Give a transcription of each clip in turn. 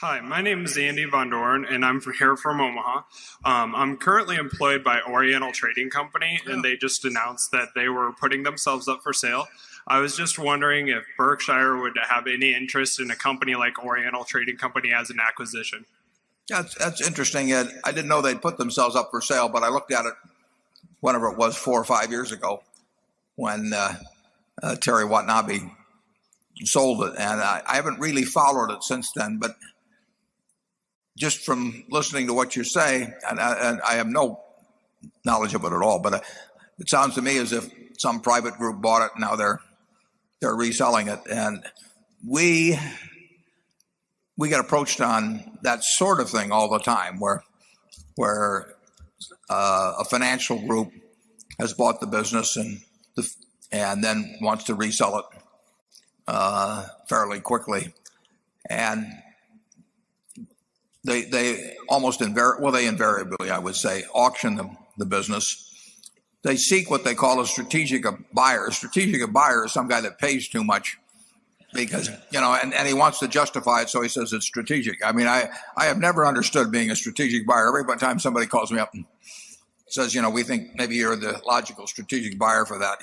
Hi, my name is Andy Von Dorn, and I'm here from Omaha. I'm currently employed by Oriental Trading Company, and they just announced that they were putting themselves up for sale. I was just wondering if Berkshire would have any interest in a company like Oriental Trading Company as an acquisition. That's interesting, Ed. I didn't know they'd put themselves up for sale, but I looked at it whenever it was 4 or 5 years ago when Terry Watanabe sold it, and I haven't really followed it since then. But just from listening to what you say, and I have no knowledge of it at all, but it sounds to me as if some private group bought it and now they're reselling it, and we get approached on that sort of thing all the time, where a financial group has bought the business and then wants to resell it fairly quickly, and they almost invariably, I would say, auction the business. They seek what they call a strategic buyer. A strategic buyer is some guy that pays too much because, and he wants to justify it, so he says it's strategic. I mean, I have never understood being a strategic buyer. Every time somebody calls me up and says, we think maybe you're the logical strategic buyer for that,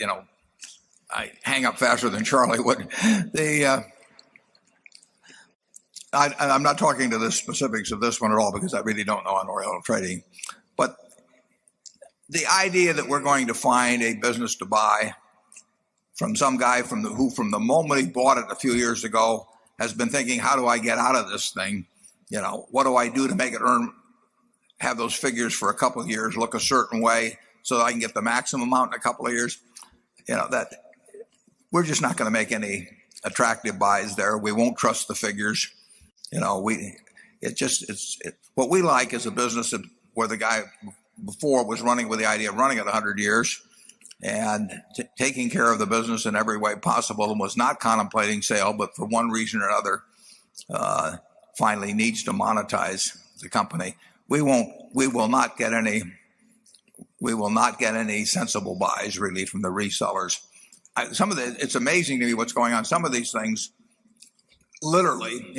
I hang up faster than Charlie would. I'm not talking to the specifics of this one at all because I really don't know on Oriental Trading. But the idea that we're going to find a business to buy from some guy who from the moment he bought it a few years ago has been thinking, how do I get out of this thing? What do I do to make it have those figures for a couple of years, look a certain way so that I can get the maximum amount in a couple of years? That we're just not going to make any attractive buys there. We won't trust the figures. What we like is a business where the guy before was running with the idea of running it 100 years and taking care of the business in every way possible and was not contemplating sale, but for one reason or another, finally needs to monetize the company. We will not get any sensible buys really from the resellers. It's amazing to me what's going on. Some of these things, literally,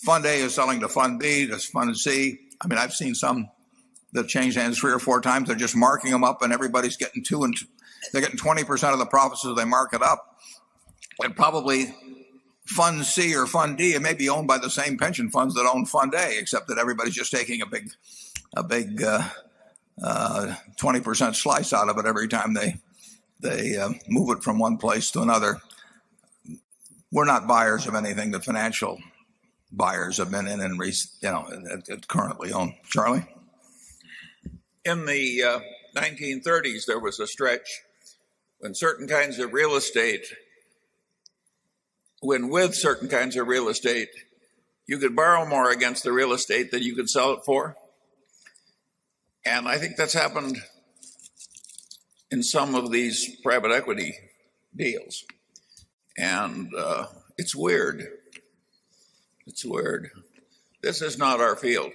Fund A is selling to Fund B, to Fund C. I mean, I've seen some that changed hands 3 or 4 times. They're just marking them up, and everybody's getting they're getting 20% of the profits as they mark it up. And probably Fund C or Fund D, it may be owned by the same pension funds that own Fund A, except that everybody's just taking a big 20% slice out of it every time they move it from one place to another. We're not buyers of anything the financial buyers have been in and currently own. Charlie? In the 1930s, there was a stretch when with certain kinds of real estate, you could borrow more against the real estate than you could sell it for. And I think that's happened in some of these private equity deals. And it's weird. It's weird. This is not our field.